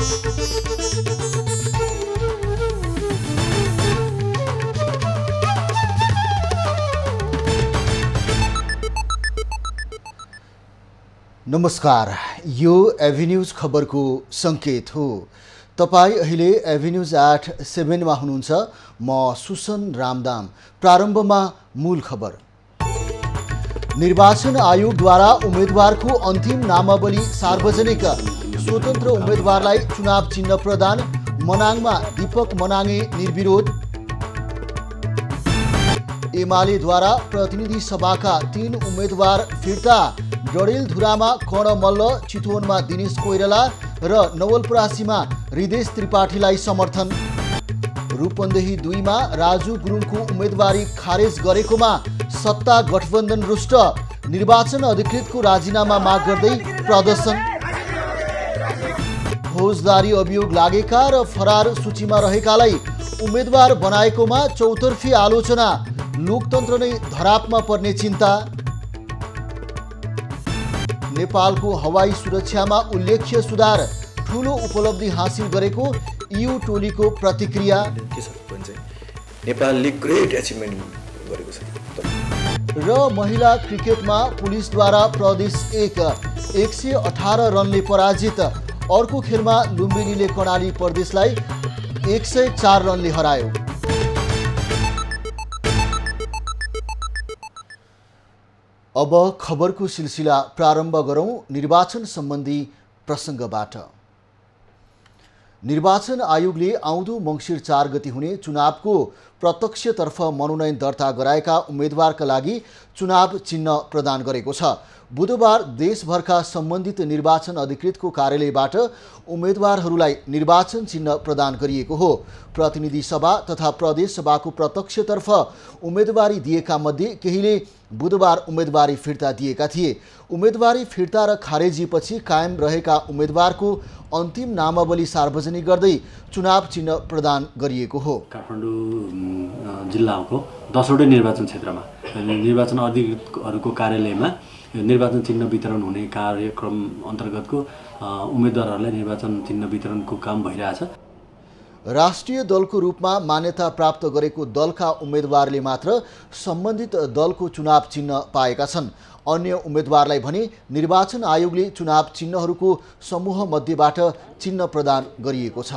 नमस्कार, यो एभिन्यूज खबरको संकेत हो। तपाई अहिले एभिन्यूज 8/7 मा हुनुहुन्छ। म सुसन रामदाम। प्रारम्भमा मूल खबर। निर्वाचन आयोगद्वारा उम्मेदवारको अन्तिम नामावली सार्वजनिक। स्वतन्त्र उम्मेदवारलाई चुनाव चिन्ह प्रदान। मनाङमा दीपक मनाङे निर्विरोध। एमालेद्वारा प्रतिनिधि सभाका 3 उम्मेदवार फिर्ता। डडेलधुरामा कर्ण मल्ल, चितवनमा दिनेश कोइराला र नवलपरासीमा हृदेश त्रिपाठीलाई समर्थन। रूपन्देही 2 मा राजु गुरुङको उम्मेदवारी खारेज गरेकोमा सत्ता गठबन्धन रुष्ट। निर्वाचन अधिकृतको राजीनामा माग गर्दै प्रदर्शन। फौजदारी अभियोग लागेका र फरार सूचीमा रहेकालाई उम्मेदवार बनाएकोमा चौतर्फी आलोचना। लोकतन्त्र नै धरापमा पर्ने चिन्ता। नेपालको हवाई सुरक्षामा उल्लेख्य सुधार। ठूलो उपलब्धि हासिल गरेको EU टोलीको प्रतिक्रिया। नेपालले ग्रेट अचिभमेन्ट गरेको छ। र महिला क्रिकेटमा पुलिसद्वारा प्रदेश 118 रनले पराजित। अर्को खेलमा लुम्बिनीले कर्णाली प्रदेशलाई 104 रनले हरायो। अब खबरको सिलसिला प्रारम्भ गरौं निर्वाचन सम्बन्धी प्रसङ्गबाट। निर्वाचन आयोगले आउँदो मङ्सिर 4 गते हुने चुनावको प्रत्यक्षतर्फ मनोनयन दर्ता गराएका उम्मेदवारका लागि चुनाव चिन्ह प्रदान गरेको छ। बुधबार देशभरका सम्बन्धित निर्वाचन अधिकृतको कार्यालयबाट उम्मेदवारहरूलाई निर्वाचन चिन्ह प्रदान गरिएको हो। प्रतिनिधि सभा तथा प्रदेश सभाको प्रत्यक्षतर्फ उम्मेदवारी दिएका मध्ये केहीले बुधबार उम्मेदवारी फिर्ता दिएका थिए। उम्मेदवारी फिर्ता र खारेजीपछि कायम रहेका उम्मेदवारको अन्तिम नामावली सार्वजनिक गर्दै चुनाव चिन्ह प्रदान गरिएको हो। काठमाडौँ जिल्लाको 10वटै निर्वाचन क्षेत्रमा निर्वाचन अधिकृतहरूको कार्यालयमा निर्वाचन चिन्ह वितरण हुने कार्यक्रम अन्तर्गतको उम्मेदवारहरूलाई निर्वाचन चिन्ह वितरणको काम भइरहेछ। राष्ट्रिय दलको रूपमा मान्यता प्राप्त गरेको दलका उम्मेदवारले मात्र सम्बन्धित दलको चुनाव चिन्ह पाएका छन्। अन्य उम्मेदवारलाई भने निर्वाचन आयोगले चुनाव चिन्हहरूको समूह मध्येबाट चिन्ह प्रदान गरिएको छ।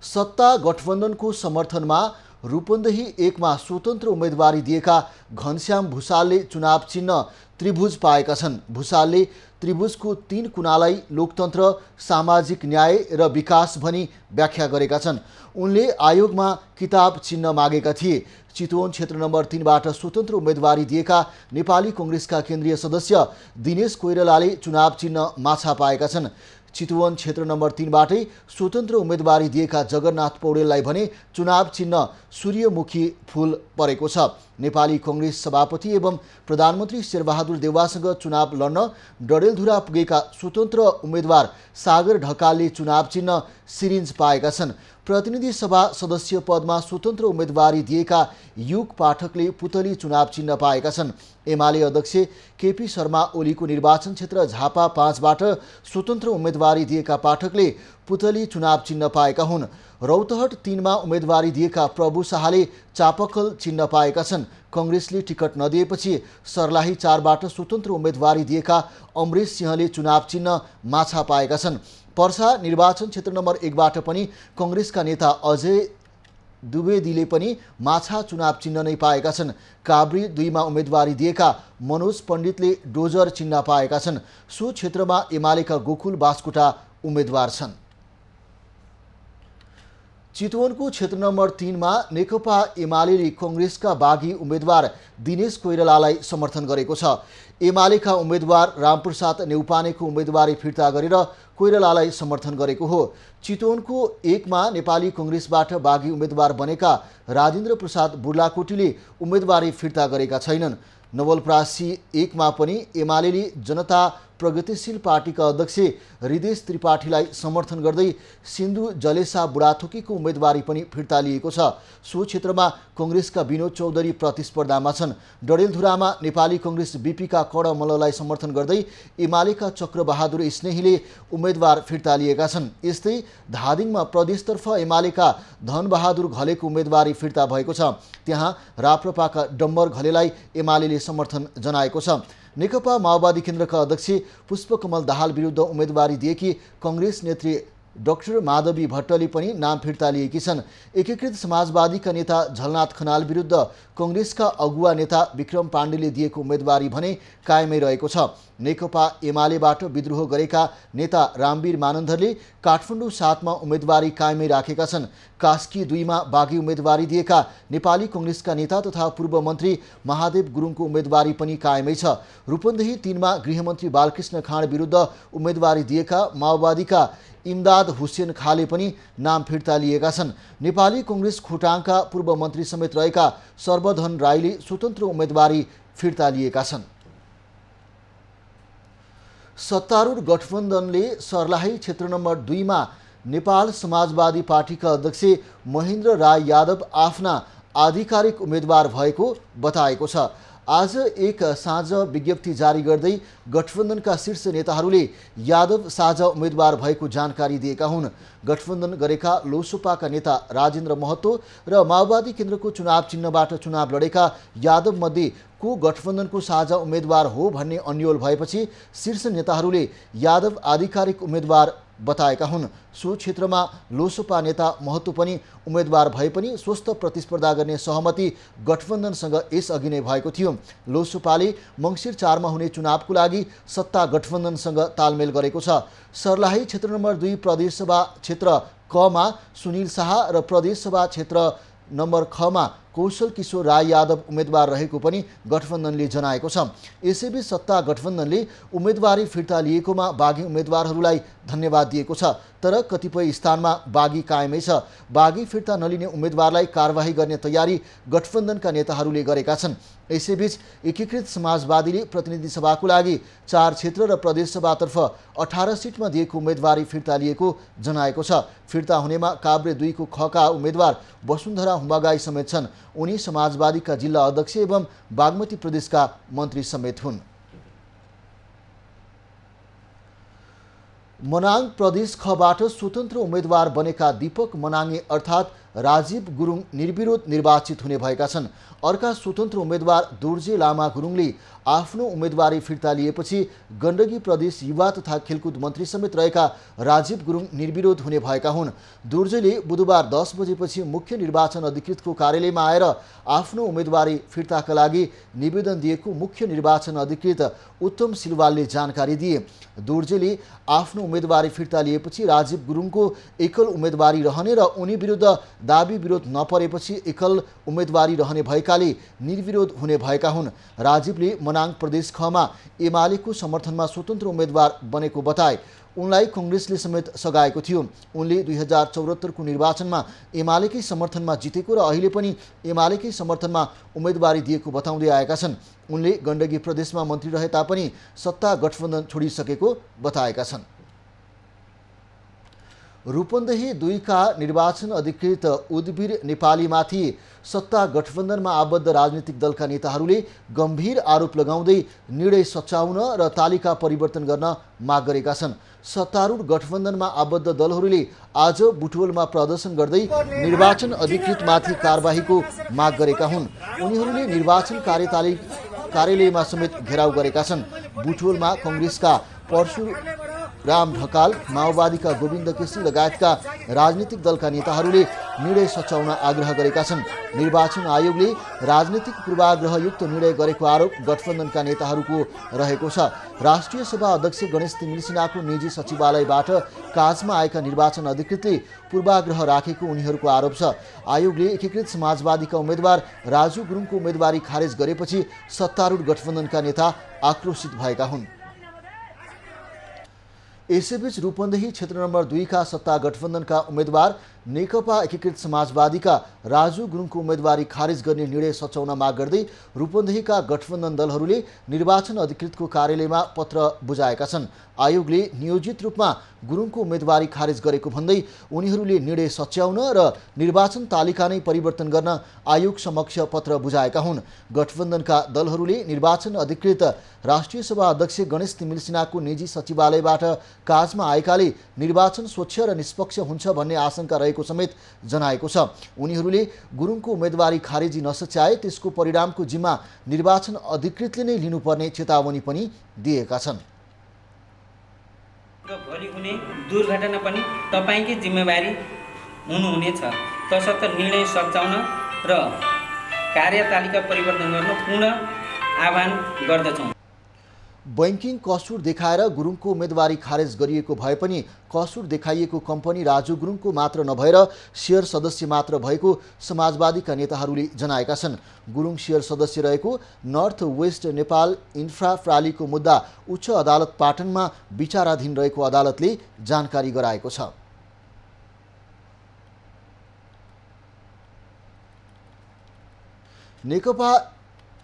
सत्ता गठबन्धनको समर्थनमा रूपन्देही 1 मा स्वतन्त्र उम्मेदवारी दिएका घनश्याम भुसालले चुनाव चिन्ह त्रिभुज पाएका छन्। भुसालले त्रिभुजको 3 कुनालाई लोकतन्त्र, सामाजिक न्याय र विकास भनी व्याख्या गरेका छन्। उनले आयोगमा किताब चिन्ह मागेका थिए। चितवन क्षेत्र नम्बर 3 बाट स्वतन्त्र उम्मेदवारी दिएका नेपाली कांग्रेसका केन्द्रीय सदस्य दिनेश कोइरालाले चुनाव चिन्ह माछा पाएका छन्। चितवन क्षेत्र नम्बर 3 बाटै स्वतन्त्र उम्मेदवारी दिएका जगन्नाथ पौडेललाई भने चुनाव चिन्ह सूर्यमुखी फूल परेको छ। नेपाली कांग्रेस सभापति एवं प्रधानमन्त्री शेरबहादुर देउवासँग चुनाव लड्न डडेलधुरा पुगेका स्वतन्त्र उम्मेदवार सागर ढकालले चुनाव चिन्ह सिरिन्ज पाएका छन्। प्रतिनिधि सभा सदस्य पदमा स्वतन्त्र उम्मेदवारी दिएका युग पाठकले पुतली चुनाव चिन्ह पाएका छन्। एमाले अध्यक्ष केपी शर्मा ओलीको निर्वाचन क्षेत्र झापा 5 बाट स्वतन्त्र उम्मेदवारी दिएका पाठकले पुतली चुनाव चिन्ह पाएका हुन्। रौतहट 3 मा उम्मेदवारी दिएका प्रभु शाहले चापकल चिन्ह पाएका छन्। कांग्रेसले टिकट नदिएपछि सर्लाही 4 बाट स्वतन्त्र उम्मेदवारी दिएका अमरेश सिंहले चुनाव चिन्ह माछा पाएका छन्। पर्सा निर्वाचन क्षेत्र नम्बर 1 बाट पनि कांग्रेसका नेता अजय द्विवेदीले पनि माछा चुनाव चिन्ह नै पाएका छन्। काभ्री 2 मा उम्मेदवारी दिएका मनोज पण्डितले डोजर चिन्ह पाएका छन्। सो क्षेत्रमा एमालेका गोकुल बास्कोटा उम्मेदवार छन्। चितवनको क्षेत्र नम्बर 3 मा नेकपा एमाले कांग्रेसका बागी उम्मेदवार दिनेश कोइरालालाई समर्थन गरेको छ। एमालेका उम्मेदवार रामप्रसाद नेउपानेको उम्मेदवारी फिर्ता गरेर कोइरालालाई समर्थन गरेको हो। चितवनको 1 मा नेपाली कांग्रेसबाट बागी उम्मेदवार बनेका राजेन्द्र प्रसाद बुर्लाकोटीले उम्मेदवारी फिर्ता गरेका छैनन्। नवलपरासी 1 मा पनि एमालेले जनता प्रगतिशील पार्टीका अध्यक्ष हृदेश त्रिपाठीलाई समर्थन गर्दै सिन्धु जलेसा बुढाथोकीको उम्मेदवारी पनि फिर्ता लिएको छ। सो क्षेत्रमा कङ्ग्रेसका विनोद चौधरी प्रतिस्पर्धामा छन्। डडेलधुरामा नेपाली कङ्ग्रेस बीपीका कर्ण मल्ललाई समर्थन गर्दै एमालेका चक्रबहादुर स्नेहीले उम्मेदवार फिर्ता लिएका छन्। यस्तै धादिङमा प्रदेशतर्फ एमालेका धनबहादुर घलेको उम्मेदवारी फिर्ता भएको छ। त्यहाँ राप्रपाका डम्बर घलेलाई एमालेले समर्थन जनाएको छ। नेकपा माओवादी केन्द्रका अध्यक्ष पुष्पकमल दाहाल विरुद्ध उम्मेदवारी दिएकी कङ्ग्रेस नेत्री डाक्टर माधवी भट्टले पनि नाम फिर्ता लिएकी छन्। एकीकृत समाजवादीका नेता झलनाथ खनाल विरुद्ध कङ्ग्रेसका अगुवा नेता विक्रम पाण्डेले दिएको उम्मेदवारी भने कायमै रहेको छ। नेकपा एमालेबाट विद्रोह गरेका नेता रामवीर मानन्धरले काठमाडौँ 7 मा उम्मेदवारी कायमै राखेका छन्। कास्की 2 मा बागी उम्मेदवारी दिएका नेपाली कङ्ग्रेसका नेता तथा पूर्व मन्त्री महादेव गुरुङको उम्मेदवारी पनि कायमै छ। रूपन्देही 3 मा गृहमन्त्री बालकृष्ण खाँड विरुद्ध उम्मेदवारी दिएका माओवादीका इमदाद हुसेन खाले पनि नाम फिर्ता लिएका छन्। नेपाली कङ्ग्रेस खोटाङका पूर्व मन्त्री समेत रहेका सर्वधन राईले स्वतन्त्र उम्मेदवारी फिर्ता लिएका छन्। सत्तारूढ गठबन्धनले सर्लाही क्षेत्र नम्बर 2 मा नेपाल समाजवादी पार्टीका अध्यक्ष महेन्द्र राय यादव आफ्ना आधिकारिक उम्मेदवार भएको बताएको छ। आज एक साँझ विज्ञप्ति जारी गर्दै गठबन्धनका शीर्ष नेताहरूले यादव साझा उम्मेदवार भएको जानकारी दिएका हुन्। गठबन्धन गरेका लोसपाका नेता राजेन्द्र महतो र माओवादी केन्द्रको चुनाव चिन्हबाट चुनाव लडेका यादव मध्ये को गठबन्धनको साझा उम्मेदवार हो भन्ने अन्योल भएपछि शीर्ष नेताहरूले यादव आधिकारिक उम्मेदवार बताएका हुन्। सो क्षेत्रमा लोसपा नेता महतो पनि उम्मेदवार भए पनि स्वस्थ प्रतिस्पर्धा गर्ने सहमति गठबन्धनसँग यसअघि नै भएको थियो। लोसपाले मङ्सिर 4 मा हुने चुनावको लागि सत्ता गठबन्धनसँग तालमेल गरेको छ। सर्लाही क्षेत्र नम्बर 2 प्रदेशसभा क्षेत्र क मा सुनिल शाह र प्रदेशसभा क्षेत्र नम्बर ख मा कौशल किशोर राय यादव उम्मेदवार रहेको पनि गठबन्धनले जनाएको छ। यसैबीच सत्ता गठबन्धनले उम्मेदवारी फिर्ता लिएकोमा बागी उम्मेदवारहरूलाई धन्यवाद दिएको छ। तर कतिपय स्थानमा बागी कायमै छ। बागी फिर्ता नलिने उम्मेदवारलाई कारबाही गर्ने तयारी गठबन्धनका नेताहरूले गरेका छन्। यसैबीच एकीकृत समाजवादीले प्रतिनिधि सभाको लागि 4 क्षेत्र र प्रदेशसभातर्फ 18 सिटमा दिएको उम्मेदवारी फिर्ता लिएको जनाएको छ। फिर्ता हुनेमा काभ्रे 2 को खका उम्मेदवार वसुन्धरा हुम्बागाई समेत छन्। उनी समाजवादीका जिल्ला अध्यक्ष एवं बागमती प्रदेशका मन्त्री समेत हुन्। मनाङ प्रदेश खबाट स्वतन्त्र उम्मेदवार बनेका दीपक मनाङे अर्थात् राजीव गुरुङ निर्विरोध निर्वाचित हुने भएका छन्। अर्का स्वतन्त्र उम्मेदवार दोर्जे लामा गुरुङले आफ्नो उम्मेदवारी फिर्ता लिएपछि गण्डकी प्रदेश युवा तथा खेलकुद मन्त्री समेत रहेका राजीव गुरुङ निर्विरोध हुने भएका हुन्। दोर्जेले बुधबार 10 बजेपछि मुख्य निर्वाचन अधिकृतको कार्यालयमा आएर आफ्नो उम्मेदवारी फिर्ताका लागि निवेदन दिएको मुख्य निर्वाचन अधिकृत उत्तम सिलवालले जानकारी दिए। दोर्जेले आफ्नो उम्मेदवारी फिर्ता लिएपछि राजीव गुरुङको एकल उम्मेदवारी रहने र उनी विरुद्ध दाबी विरोध नपरेपछि एकल उम्मेदवारी रहने भएकाले निर्विरोध हुने भएका हुन्। राजीवले मनाङ प्रदेश खमा एमालेको समर्थनमा स्वतन्त्र उम्मेदवार बनेको बताए। उनलाई कङ्ग्रेसले समेत सघाएको थियो। उनले 2074 को निर्वाचनमा एमालेकै समर्थनमा जितेको र अहिले पनि एमालेकै समर्थनमा उम्मेदवारी दिएको बताउँदै आएका छन्। उनले गण्डकी प्रदेशमा मन्त्री रहे तापनि सत्ता गठबन्धन छोडिसकेको बताएका छन्। रूपन्देही 2 का निर्वाचन अधिकृत उदवीर नेपालीमाथि सत्ता गठबन्धनमा आबद्ध राजनीतिक दलका नेताहरूले गम्भीर आरोप लगाउँदै निर्णय सच्याउन र तालिका परिवर्तन गर्न माग गरेका छन्। सत्तारूढ गठबन्धनमा आबद्ध दलहरूले आज बुटवलमा प्रदर्शन गर्दै निर्वाचन अधिकृतमाथि कारबाहीको माग गरेका हुन्। उनीहरूले निर्वाचन कार्यालयमा समेत घेराउ गरेका छन्। बुटवलमा कङ्ग्रेसका परशुराम ढकाल, माओवादीका गोविन्द केसी लगायतका राजनीतिक दलका नेताहरूले निर्णय सच्याउन आग्रह गरेका छन्। निर्वाचन आयोगले राजनीतिक पूर्वाग्रहयुक्त निर्णय गरेको आरोप गठबन्धनका नेताहरूको रहेको छ। राष्ट्रिय सभा अध्यक्ष गणेश तिमिल सिन्हाको निजी सचिवालयबाट काजमा आएका निर्वाचन अधिकृतले पूर्वाग्रह राखेको उनीहरूको आरोप छ। आयोगले एकीकृत समाजवादीका उम्मेदवार राजु गुरुङको उम्मेदवारी खारेज गरेपछि सत्तारूढ गठबन्धनका नेता आक्रोशित भएका हुन्। यसैबीच रूपन्देही क्षेत्र नम्बर 2 का सत्ता गठबन्धनका उम्मेदवार नेकपा एकीकृत समाजवादीका राजु गुरुङको उम्मेदवारी खारिज गर्ने निर्णय सच्याउन माग गर्दै रूपन्देहीका गठबन्धन दलहरूले निर्वाचन अधिकृतको कार्यालयमा पत्र बुझाएका छन्। आयोगले नियोजित रूपमा गुरुङको उम्मेदवारी खारिज गरेको भन्दै उनीहरूले निर्णय सच्याउन र निर्वाचन तालिका नै परिवर्तन गर्न आयोग समक्ष पत्र बुझाएका हुन्। गठबन्धनका दलहरूले निर्वाचन अधिकृत राष्ट्रिय सभा अध्यक्ष गणेश तिमिल सिन्हाको निजी सचिवालयबाट काजमा आएकाले निर्वाचन स्वच्छ र निष्पक्ष हुन्छ भन्ने आशंका रहेको समेत जनाएको छ। उनीहरूले गुरुङको उम्मेदवारी खारेजी नसच्याए त्यसको परिणामको जिम्मा निर्वाचन अधिकृतले नै लिनुपर्ने चेतावनी पनि दिएका छन्। भोलि हुने दुर्घटना पनि तपाईकै जिम्मेवारी हुनुहुनेछ, तसर्थ निर्णय सच्याउन र कार्यतालिका परिवर्तन गर्न पूर्ण आह्वान गर्दछौँ। बैंकिङ कसुर देखाएर गुरुङको उम्मेदवारी खारेज गरिएको भए पनि कसुर देखाइएको कम्पनी राजु गुरुङको मात्र नभएर शेयर सदस्य मात्र भएको समाजवादीका नेताहरूले जनाएका छन्। गुरुङ शेयर सदस्य रहेको नर्थ वेस्ट नेपाल इन्फ्रा प्रालीको मुद्दा उच्च अदालत पाटनमा विचाराधीन रहेको अदालतले जानकारी गराएको छ। नेकपा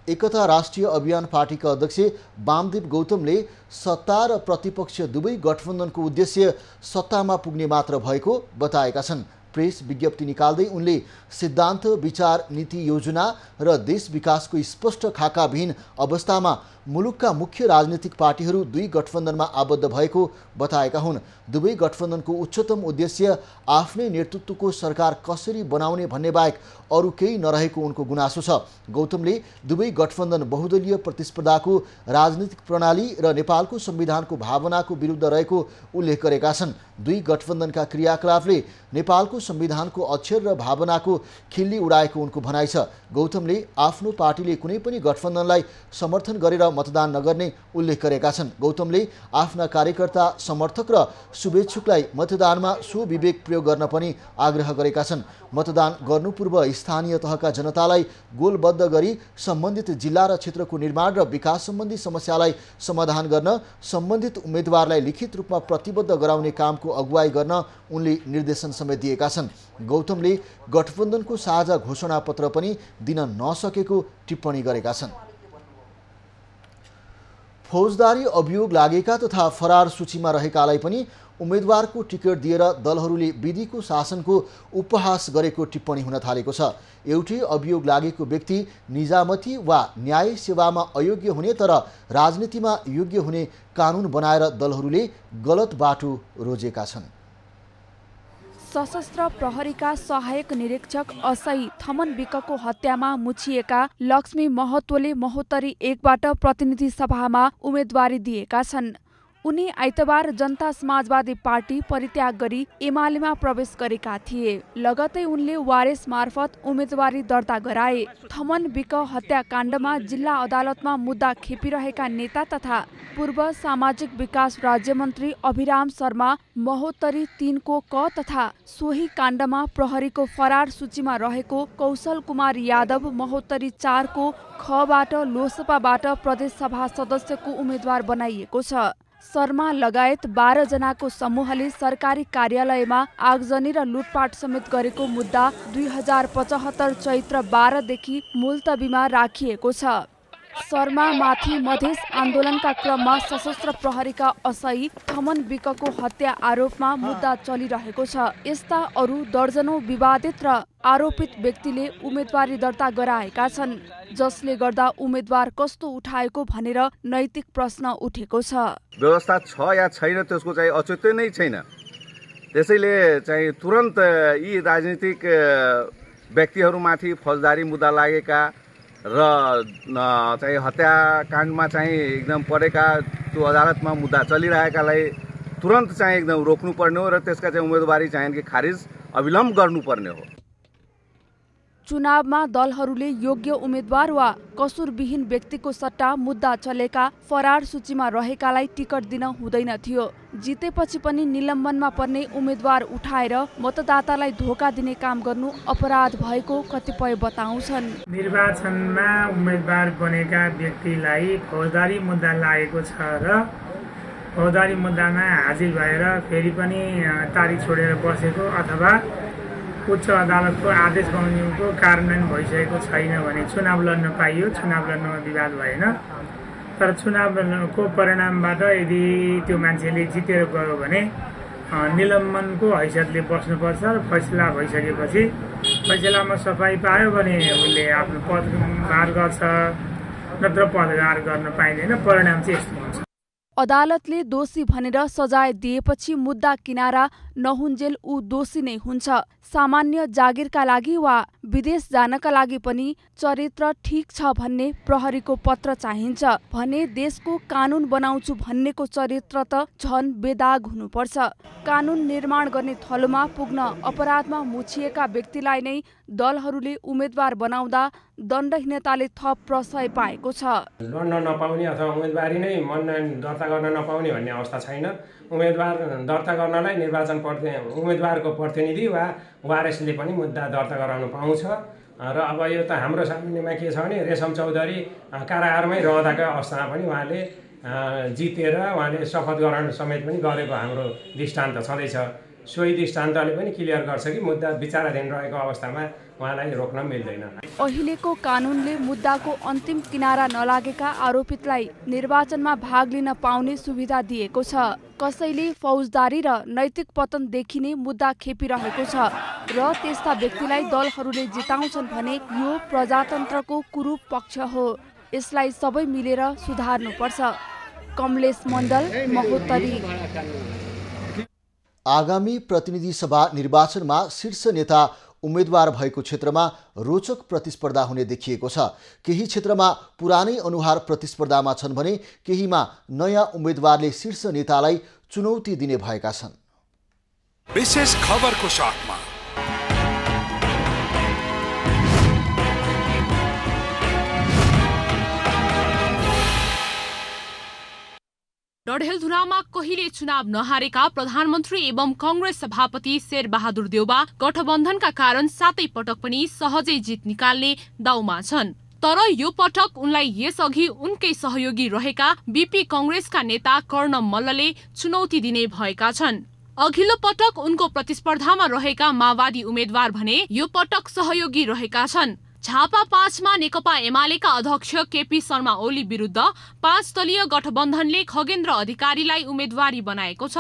एकता राष्ट्रिय अभियान पार्टीका अध्यक्ष वामदेव गौतमले सत्ता र प्रतिपक्ष दुवै गठबन्धनको उद्देश्य सत्तामा पुग्ने मात्र भएको बताएका छन्। प्रेस विज्ञप्ति निकाल्दै उनले सिद्धान्त, विचार, नीति, योजना र देश विकासको स्पष्ट खाकाविहीन अवस्थामा मुलुकका मुख्य राजनीतिक पार्टीहरू दुई गठबन्धनमा आबद्ध भएको बताएका हुन्। दुवै गठबन्धनको उच्चतम उद्देश्य आफ्नै नेतृत्वको सरकार कसरी बनाउने भन्ने बाहेक अरू केही नरहेको उनको गुनासो छ। गौतमले दुवै गठबन्धन बहुदलीय प्रतिस्पर्धाको राजनीतिक प्रणाली र नेपालको संविधानको भावनाको विरुद्ध रहेको उल्लेख गरेका छन्। दुई गठबन्धनका क्रियाकलापले नेपालको संविधानको अक्षर र भावनाको खिल्ली उडाएको उनको भनाइ छ। गौतमले आफ्नो पार्टीले कुनै पनि गठबन्धनलाई समर्थन गरेर मतदान नगर्ने उल्लेख गरेका छन्। गौतमले आफ्ना कार्यकर्ता, समर्थक र शुभेच्छुकलाई मतदानमा स्वविवेक प्रयोग गर्न पनि आग्रह गरेका छन्। मतदान गर्नु पूर्व स्थानीय तहका जनतालाई गोलबद्ध गरी सम्बन्धित जिल्ला र क्षेत्रको निर्माण र विकास सम्बन्धी समस्यालाई समाधान गर्न सम्बन्धित उम्मेदवारलाई लिखित रूपमा प्रतिबद्ध गराउने कामको अगुवाई गर्न उनले निर्देशन समेत दिएका छन्। गौतमले गठबन्धनको साझा घोषणा पत्र पनि दिन नसकेको टिप्पणी गरेका छन्। फौजदारी अभियोग लागेका तथा फरार सूचीमा रहेकालाई पनि उम्मेदवारको टिकट दिएर दलहरूले विधिको शासनको उपहास गरेको टिप्पणी हुन थालेको छ। एउटै अभियोग लागेको व्यक्ति निजामती वा न्याय सेवामा अयोग्य हुने तर राजनीतिमा योग्य हुने कानुन बनाएर दलहरूले गलत बाटो रोजेका छन्। सशस्त्र प्रहरीका सहायक निरीक्षक असई थमन विकको हत्यामा मुछिएका लक्ष्मी महतोले महोत्तरी 1बाट प्रतिनिधि सभामा उम्मेदवारी दिएका छन्। उनी आइतबार जनता समाजवादी पार्टी परित्याग गरी एमालेमा प्रवेश गरेका थिए। लगतै उनले वारेस मार्फत उम्मेदवारी दर्ता गराए। थमन विक हत्याकाण्डमा जिल्ला अदालतमा मुद्दा खेपिरहेका नेता तथा पूर्व सामाजिक विकास राज्यमन्त्री अभिराम शर्मा महोत्तरी 3 को क तथा सोही काण्डमा प्रहरीको फरार सूचीमा रहेको कौशल कुमार यादव महोत्तरी 4 को खबाट लोसपाबाट प्रदेश सभा सदस्यको उम्मेदवार बनाइएको छ। शर्मा लगायत 12 जनाको समूहले सरकारी कार्यालयमा आगजनी र लुटपाट समेत गरेको मुद्दा 2075 चैत्र 12 देखि मुलतबीमा राखिएको छ। शर्मा माथि मधेस आन्दोलनका क्रममा सशस्त्र प्रहरीका असई थमन विकको हत्या आरोपमा मुद्दा चलिरहेको छ। यस्ता अरू दर्जनौं विवादित र आरोपित व्यक्तिले उम्मेदवारी दर्ता गराएका छन्, जसले गर्दा उम्मेदवार कस्तो उठाएको भनेर नैतिक प्रश्न उठेको छ। व्यवस्था छ या छैन त्यसको चाहिँ औचित्य नै छैन। त्यसैले चाहिँ तुरन्त यी राजनीतिक व्यक्तिहरूमाथि फौजदारी मुद्दा लागेका र चाहिँ हत्याकाण्डमा चाहिँ एकदम परेका त्यो अदालतमा मुद्दा चलिरहेकालाई तुरन्त चाहिँ एकदम रोक्नुपर्ने हो र त्यसका चाहिँ उम्मेदवारी चाहिँ कि खारिज अविलम्ब गर्नुपर्ने हो। चुनावमा दलहरूले योग्य उम्मेदवार वा कसुरविहीन व्यक्तिको सट्टा मुद्दा चलेका फरार सूचीमा रहेकालाई टिकट दिन हुँदैन थियो। जितेपछि पनि निलम्बनमा पर्ने उम्मेदवार उठाएर मतदातालाई धोका दिने काम गर्नु अपराध भएको कतिपय बताउँछन्। निर्वाचनमा उम्मेदवार बनेका व्यक्तिलाई फौजदारी मुद्दा लागेको छ र फौजदारी मुद्दामा हाजिर भएर फेरि पनि तारिख छोडेर बसेको अथवा उच्च अदालतको आदेश बमोजिमको कार्यान्वयन भइसकेको छैन भने चुनाव लड्न पाइयो, चुनाव लड्नमा विवाद भएन। तर चुनावको परिणामबाट यदि त्यो मान्छेले जितेर गयो भने निलम्बनको हैसियतले बस्नुपर्छ र फैसला भइसकेपछि फैसलामा सफाई पायो भने उसले आफ्नो पदभार गर्छ, नत्र पदभार गर्न पाइँदैन। परिणाम चाहिँ यस्तो हुन्छ। अदालतले दोषी भनेर सजाय दिएपछि मुद्दा किनारा नहुन्जेल ऊ दोषी नै हुन्छ। सामान्य जागिरका लागि वा विदेश जानका लागि पनि चरित्र ठीक छ भन्ने प्रहरीको पत्र चाहिन्छ भने देशको कानुन बनाउँछु भन्नेको चरित्र त झन बेदाग हुनुपर्छ। कानुन निर्माण गर्ने थलोमा पुग्न अपराधमा मुछिएका व्यक्तिलाई नै दलहरूले उम्मेद्वार बनाउँदा दण्डहीनताले थप प्रशय पाएको छ। लड्न नपाउने अथवा उम्मेदवारी नै मनोनयन दर्ता गर्न नपाउने भन्ने अवस्था छैन। उम्मेदवार दर्ता गर्नलाई निर्वाचन उम्मेदवारको प्रतिनिधि वा वारेसले पनि मुद्दा दर्ता गराउन पाउँछ। र अब यो त हाम्रो सामान्यमा के छ भने रेशम चौधरी कारागारमै रहँदाका अवस्थामा पनि उहाँले जितेर उहाँले शपथ ग्रहण समेत पनि गरेको हाम्रो दृष्टान्त छँदैछ। सोही दृष्टान्तले पनि क्लियर गर्छ कि मुद्दा विचाराधीन रहेको अवस्थामा उहाँलाई रोक्न मिल्दैन। अहिलेको कानुनले मुद्दाको अन्तिम किनारा नलागेका आरोपितलाई निर्वाचनमा भाग लिन पाउने सुविधा दिएको छ। कसैले फौजदारी र नैतिक पतन देखिने मुद्दा खेपिरहेको छ र त्यस्ता व्यक्तिलाई दलहरूले जिताउँछन् भने यो प्रजातन्त्रको कुरूप पक्ष हो। यसलाई सबै मिलेर सुधार्नुपर्छ। कमलेश मण्डल, महोत्तरी। आगामी प्रतिनिधि सभा निर्वाचनमा शीर्ष नेता उम्मेद्वार भएको क्षेत्रमा रोचक प्रतिस्पर्धा हुने देखिएको छ। केही क्षेत्रमा पुरानै अनुहार प्रतिस्पर्धामा छन् भने केहीमा नयाँ उम्मेद्वारले शीर्ष नेतालाई चुनौती दिने भएका छन्। विशेष खबरको साथमा डडेलधुरामा कहिले चुनाव नहारेका प्रधानमन्त्री एवं कांग्रेस सभापति शेरबहादुर देउवा गठबन्धनका कारण 7 पटक पनि सहजै जित निकाल्ने दाउमा छन्। तर यो पटक उनलाई यसअघि उनकै सहयोगी रहेका बीपी कांग्रेसका नेता कर्ण मल्लले चुनौती दिने भएका छन्। अघिल्लो पटक उनको प्रतिस्पर्धामा रहेका माओवादी उम्मेद्वार भने यो पटक सहयोगी रहेका छन्। झापा 5 मा नेकपा एमालेका अध्यक्ष केपी शर्मा ओली विरुद्ध 5 दलीय गठबन्धनले खगेन्द्र अधिकारीलाई उम्मेदवारी बनाएको छ।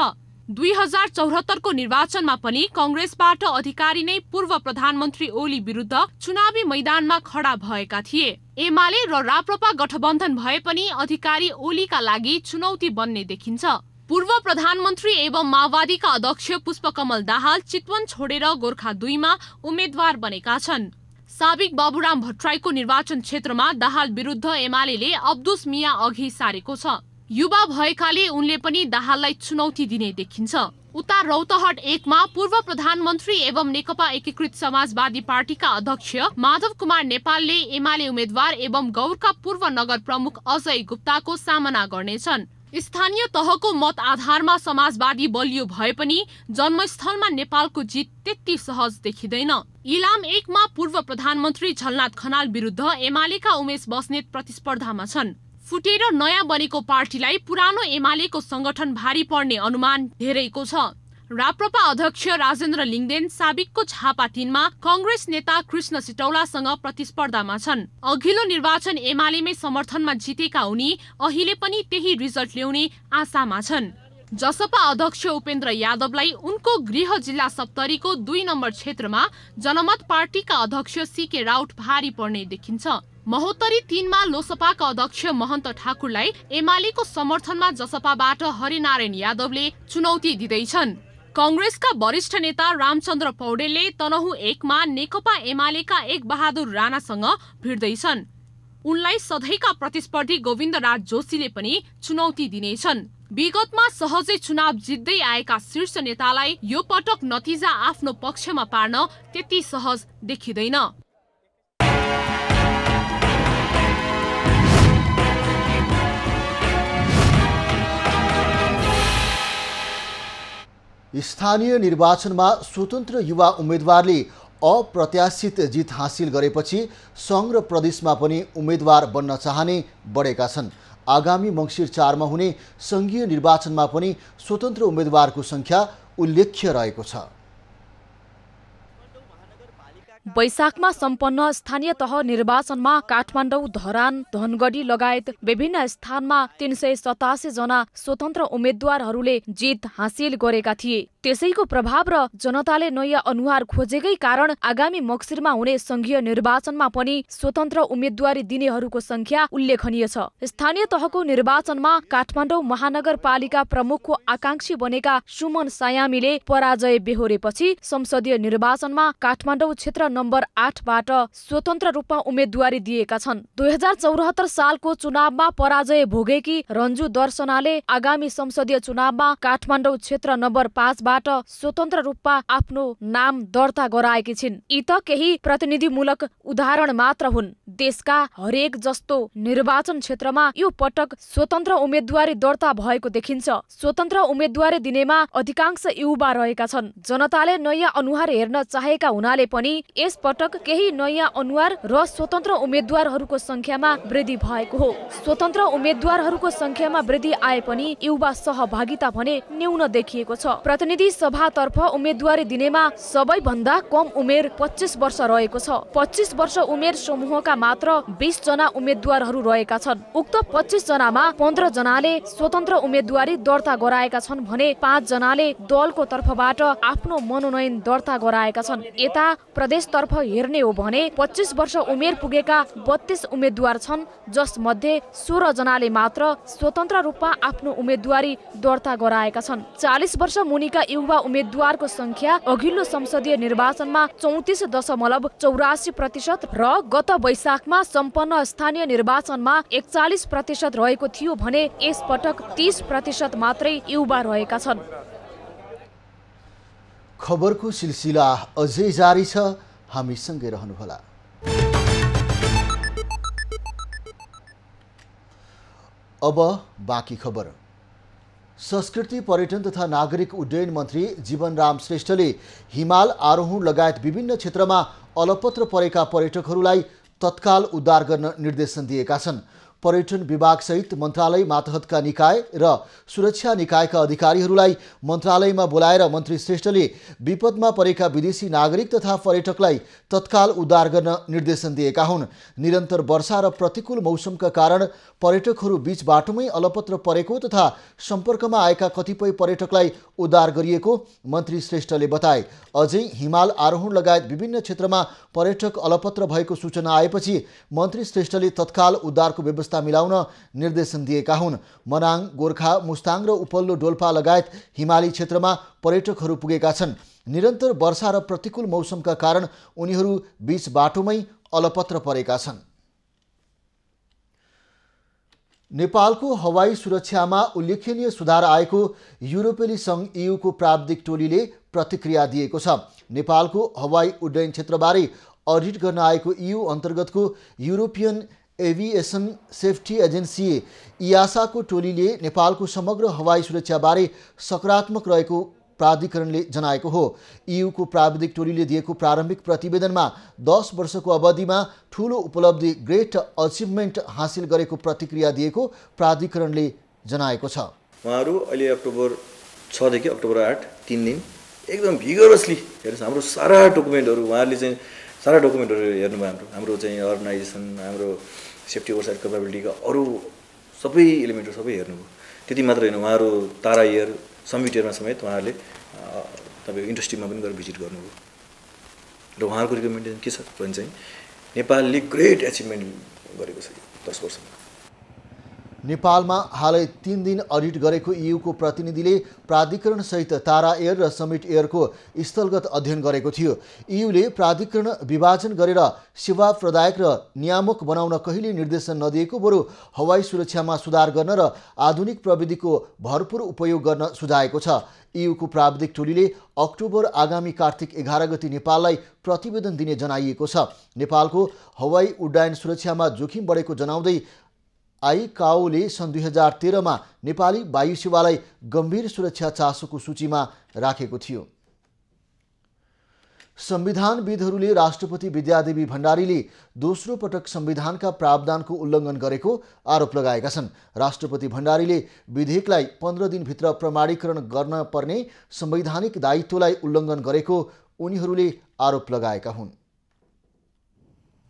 2074 को निर्वाचनमा पनि कांग्रेसबाट अधिकारी नै पूर्व प्रधानमन्त्री ओली विरुद्ध चुनावी मैदानमा खडा भएका थिए। एमाले र राप्रपा गठबन्धन भए पनि अधिकारी ओलीका लागि चुनौती बन्ने देखिन्छ। पूर्व प्रधानमन्त्री एवं माओवादीका अध्यक्ष पुष्पकमल दाहाल चितवन छोडेर गोर्खा 2 मा उम्मेद्वार बनेका छन्। साबिक बाबुराम भट्टराईको निर्वाचन क्षेत्रमा दाहाल विरुद्ध एमालेले अब्दुस मिया अघि सारेको छ। युवा भएकाले उनले पनि दाहाललाई चुनौती दिने देखिन्छ। उता रौतहट 1 मा पूर्व प्रधानमन्त्री एवं नेकपा एकीकृत समाजवादी पार्टीका अध्यक्ष माधव कुमार नेपालले एमाले उम्मेद्वार एवं गौरका पूर्व नगर प्रमुख अजय गुप्ताको सामना गर्नेछन्। स्थानीय तहको मत आधारमा समाजवादी बलियो भए पनि जन्मस्थलमा नेपालको जित त्यति सहज देखिँदैन। इलाम 1 मा पूर्व प्रधानमन्त्री झलनाथ खनाल विरुद्ध एमालेका उमेश बस्नेत प्रतिस्पर्धामा छन्। फुटेर नयाँ बनेको पार्टीलाई पुरानो एमालेको संगठन भारी पर्ने अनुमान धेरैको छ। राप्रपा अध्यक्ष राजेन्द्र लिङदेन साबिकको झापा 3 मा कांग्रेस नेता कृष्ण सिटौलासँग प्रतिस्पर्धामा छन्। अघिल्लो निर्वाचन एमालेमै समर्थनमा जितेका उनी अहिले पनि त्यही रिजल्ट ल्याउने आशामा छन्। जसपा अध्यक्ष उपेन्द्र यादवलाई उनको गृह जिल्ला सप्तरीको 2 नम्बर क्षेत्रमा जनमत पार्टीका अध्यक्ष सीके राउत भारी पर्ने देखिन्छ। महोत्तरी 3 मा लोसपाका अध्यक्ष महन्त ठाकुरलाई एमालेको समर्थनमा जसपाबाट हरिनारायण यादवले चुनौती दिँदैछन्। कांग्रेसका वरिष्ठ नेता रामचन्द्र पौडेलले तनहु 1 मा नेकपा एमालेका एक बहादुर राणासँग भिड्दैछन्। उनलाई सधैँका प्रतिस्पर्धी गोविन्दराज जोशीले पनि चुनौती दिनेछन्। विगतमा सहजै चुनाव जित्दै आएका शीर्ष नेतालाई यो पटक नतिजा आफ्नो पक्षमा पार्न त्यति सहज देखिँदैन। स्थानीय निर्वाचनमा स्वतन्त्र युवा उम्मेदवारले अप्रत्याशित जित हासिल गरेपछि सङ्घ र प्रदेशमा पनि उम्मेदवार बन्न चाहने बढेका छन्। आगामी मङ्सिर 4 मा हुने सङ्घीय निर्वाचनमा पनि स्वतन्त्र उम्मेदवारको सङ्ख्या उल्लेख्य रहेको छ। वैशाखमा सम्पन्न स्थानीय तह निर्वाचनमा काठमाडौँ, धरान, धनगढी लगायत विभिन्न स्थानमा 387 जना स्वतन्त्र उम्मेद्वारहरूले जित हासिल गरेका थिए। त्यसैको प्रभाव र जनताले नयाँ अनुहार खोजेकै कारण आगामी मक्सिरमा हुने सङ्घीय निर्वाचनमा पनि स्वतन्त्र उम्मेद्वारी दिनेहरूको संख्या उल्लेखनीय छ। स्थानीय तहको निर्वाचनमा काठमाडौँ महानगरपालिका प्रमुखको आकांक्षी बनेका सुमन सायामीले पराजय बेहोरेपछि संसदीय निर्वाचनमा काठमाडौँ क्षेत्र नम्बर 8 बाट स्वतन्त्र रूपमा उम्मेद्वारी दिएका छन्। 2074 सालको चुनावमा पराजय भोगेकी रन्जु दर्शनाले आगामी संसदीय चुनावमा काठमाडौँ क्षेत्र नम्बर 5 बाट स्वतन्त्र रूपमा आफ्नो नाम दर्ता गराएकी छिन्। यी त केही प्रतिनिधिमूलक उदाहरण मात्र हुन्। देशका हरेक जस्तो निर्वाचन क्षेत्रमा यो पटक स्वतन्त्र उम्मेद्वारी दर्ता भएको देखिन्छ। स्वतन्त्र उम्मेद्वारी दिनेमा अधिकांश युवा रहेका छन्। जनताले नयाँ अनुहार हेर्न चाहेका हुनाले पनि यस पटक केही नयाँ अनुहार र स्वतन्त्र उम्मेद्वारहरूको संख्यामा वृद्धि भएको हो। स्वतन्त्र उम्मेद्वारहरूको संख्यामा वृद्धि आए पनि युवा सहभागिता भने न्यून देखिएको छ। प्रतिनिधि सभातर्फ उम्मेद्वारी दिनेमा सबैभन्दा कम उमेर 25 वर्ष रहेको छ। 25 वर्ष उमेर समूहका मात्र 20 जना उम्मेद्वारहरू रहेका छन्। उक्त 25 जनामा 15 जनाले स्वतन्त्र उम्मेद्वारी दर्ता गराएका छन् भने 5 जनाले दलको तर्फबाट आफ्नो मनोनयन दर्ता गराएका छन्। यता प्रदेशतर्फ हेर्ने हो भने 25 वर्ष उमेर पुगेका 32 उम्मेद्वार छन्, जसमध्ये 16 जनाले मात्र स्वतन्त्र रूपमा आफ्नो उम्मेद्वारी दर्ता गराएका छन्। 40 वर्ष मुनिका युवा उम्मेद्वारको संख्या अघिल्लो संसदीय निर्वाचनमा 34.84% र गत वैशाखमा सम्पन्न स्थानीय निर्वाचनमा 41% रहेको थियो भने यस पटक 30% मात्रै युवा रहेका छन्। खबरको सिलसिला अझै जारी छ, हामी सँगै रहनुहोला। अब बाँकी खबर। संस्कृति, पर्यटन तथा नागरिक उड्डयन मन्त्री जीवनराम श्रेष्ठले हिमाल आरोहण लगायत विभिन्न क्षेत्रमा अलपत्र परेका पर्यटकहरूलाई तत्काल उद्धार गर्न निर्देशन दिएका छन्। पर्यटन विभाग सहित मन्त्रालय, मातहतका निकाय र सुरक्षा निकायका अधिकारीहरूलाई मन्त्रालयमा बोलाएर मन्त्री श्रेष्ठले विपदमा परेका विदेशी नागरिक तथा पर्यटकलाई तत्काल उद्धार गर्न निर्देशन दिएका हुन्। निरन्तर वर्षा र प्रतिकूल मौसमका कारण पर्यटकहरू बीच बाटोमै अलपत्र परेको तथा सम्पर्कमा आएका कतिपय पर्यटकलाई उद्धार गरिएको मन्त्री श्रेष्ठले बताए। अझै हिमाल आरोहण लगायत विभिन्न क्षेत्रमा पर्यटक अलपत्र भएको सूचना आएपछि मन्त्री श्रेष्ठले तत्काल उद्धारको व्यवस्था मिलाउन निर्देशन दिएका हुन्। मनाङ, गोर्खा, मुस्ताङ र उपल्लो डोल्पा लगायत हिमाली क्षेत्रमा पर्यटकहरू पुगेका छन्। निरन्तर वर्षा र प्रतिकूल मौसमका कारण उनीहरू बीच बाटोमै अलपत्र परेका छन्। नेपालको हवाई सुरक्षामा उल्लेखनीय सुधार आएको युरोपेली सङ्घ EUको प्राविधिक टोलीले प्रतिक्रिया दिएको छ। नेपालको हवाई उड्डयन क्षेत्रबारे अडिट गर्न आएको EU अन्तर्गतको युरोपियन एभिएसन सेफ्टी एजेन्सी इयासाको टोलीले नेपालको समग्र हवाई सुरक्षाबारे सकारात्मक रहेको प्राधिकरणले जनाएको हो। EUको प्राविधिक टोलीले दिएको प्रारम्भिक प्रतिवेदनमा 10 वर्षको अवधिमा ठूलो उपलब्धि ग्रेट अचिभमेन्ट हासिल गरेको प्रतिक्रिया दिएको प्राधिकरणले जनाएको छ। उहाँहरू अहिले अक्टोबर 6 देखि अक्टोबर 8 3 दिन एकदम भिगरसली हेर्नुस् हाम्रो सारा डकुमेन्टहरू उहाँहरूले चाहिँ सारा डकुमेन्टहरू हेर्नुभयो। हाम्रो चाहिँ अर्गनाइजेसन, हाम्रो सेफ्टी ओभरसाइट क्यापेबिलिटीका अरू सबै एलिमेन्टहरू सबै हेर्नुभयो। त्यति मात्र होइन, उहाँहरू तारा एयर, समिट एयरमा समेत उहाँहरूले तपाईँ इन्डस्ट्रीमा पनि गएर भिजिट गर्नुभयो। र उहाँहरूको रिकमेन्डेसन के छ भने चाहिँ नेपालले ग्रेट एचिभमेन्ट गरेको छ 10 वर्षमा। नेपालमा हालै 3 दिन अडिट गरेको EUको प्रतिनिधिले प्राधिकरणसहित तारा एयर र समिट एयरको स्थलगत अध्ययन गरेको थियो। EUले प्राधिकरण विभाजन गरेर सेवा प्रदायक र नियामक बनाउन कहिले निर्देशन नदिएको, बरु हवाई सुरक्षामा सुधार गर्न र आधुनिक प्रविधिको भरपूर उपयोग गर्न सुझाएको छ। EUको प्राविधिक टोलीले अक्टोबर आगामी कार्तिक 11 गते नेपाललाई प्रतिवेदन दिने जनाइएको छ। नेपालको हवाई उड्डयन सुरक्षामा जोखिम बढेको जनाउँदै आइकाओले सन् 2013 मा नेपाली वायु सेवालाई गम्भीर सुरक्षा चासोको सूचीमा राखेको थियो। संविधानविदहरूले राष्ट्रपति विद्यादेवी भण्डारीले दोस्रो पटक संविधानका प्रावधानको उल्लङ्घन गरेको आरोप लगाएका छन्। राष्ट्रपति भण्डारीले विधेयकलाई 15 दिनभित्र प्रमाणीकरण गर्न पर्ने संवैधानिक दायित्वलाई उल्लङ्घन गरेको उनीहरूले आरोप लगाएका हुन्।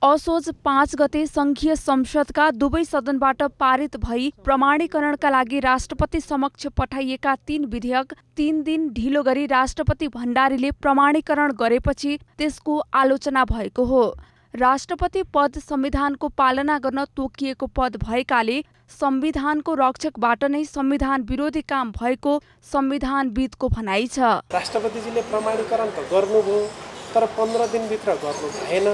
असोज 5 गते संघीय संसदका दुवै सदनबाट पारित भई प्रमाणीकरणका लागि राष्ट्रपति समक्ष पठाइएका 3 विधेयक 3 दिन ढिलो गरी राष्ट्रपति भण्डारीले प्रमाणीकरण गरेपछि त्यसको आलोचना भएको हो। राष्ट्रपति पद संविधानको पालना गर्न तोकिएको पद भएकाले संविधानको रक्षकबाट नै संविधान विरोधी काम भएको संविधानविदको भनाइ छ। राष्ट्रपतिजीले प्रमाणीकरण त गर्नुभयो, तर 15 दिनभित्र गर्नु भएन।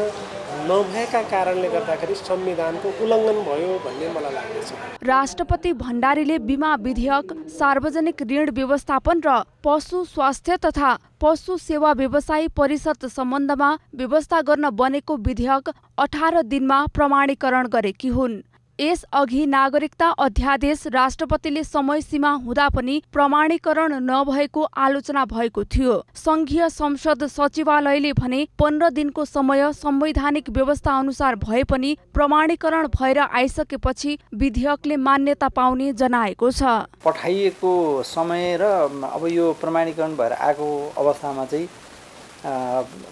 नभएका कारणले गर्दाखेरि संविधानको उल्लङ्घन भयो भन्ने मलाई लाग्दछ। राष्ट्रपति भण्डारीले बीमा विधेयक, सार्वजनिक ऋण व्यवस्थापन र पशु स्वास्थ्य तथा पशु सेवा व्यवसायी परिषद सम्बन्धमा व्यवस्था गर्न बनेको विधेयक 18 दिनमा प्रमाणीकरण गरेकी हुन्। यसअघि नागरिकता अध्यादेश राष्ट्रपतिले समय सीमा हुँदा पनि प्रमाणीकरण नभएको आलोचना भएको थियो। संघीय संसद सचिवालयले भने 15 दिनको समय संवैधानिक व्यवस्था अनुसार भए पनि प्रमाणीकरण भएर आइसकेपछि विधेयकले मान्यता पाउने जनाएको छ। पठाइएको समय र अब यो प्रमाणीकरण भएर आएको अवस्थामा चाहिँ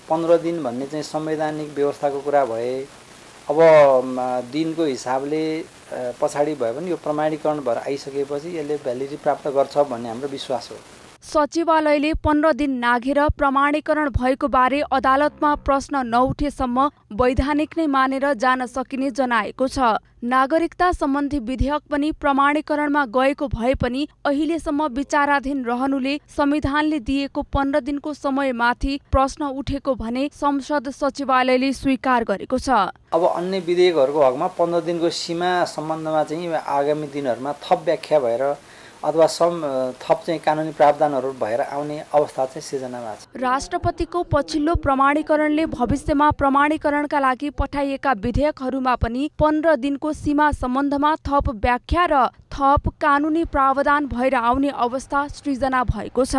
15 दिन भन्ने चाहिँ संवैधानिक व्यवस्थाको कुरा भए अब दिनको हिसाबले पछाडि भयो भने यो प्रमाणीकरण भएर आइसकेपछि यसले भ्यालिडिटी प्राप्त गर्छ भन्ने हाम्रो विश्वास हो। सचिवालयले 15 दिन नाघेर प्रमाणीकरण भएको बारे अदालतमा प्रश्न नउठेसम्म वैधानिक नै मानेर जान सकिने जनाएको छ। नागरिकता सम्बन्धी विधेयक पनि प्रमाणीकरणमा गएको भए पनि अहिलेसम्म विचाराधीन रहनुले संविधानले दिएको 15 दिनको समयमाथि प्रश्न उठेको भने संसद सचिवालयले स्वीकार गरेको छ। अब अन्य विधेयकहरूको हकमा 15 दिनको सीमा सम्बन्धमा चाहिँ आगामी दिनहरूमा थप व्याख्या भएर अथवा थप चाहिँ कानुनी प्रावधानहरू भएर आउने अवस्था चाहिँ सिर्जनामा छ। राष्ट्रपतिको पछिल्लो प्रमाणीकरणले भविष्यमा प्रमाणीकरणका लागि पठाइएका विधेयकहरूमा पनि 15 दिनको सीमा सम्बन्धमा थप व्याख्या र थप कानुनी प्रावधान भएर आउने अवस्था सृजना भएको छ।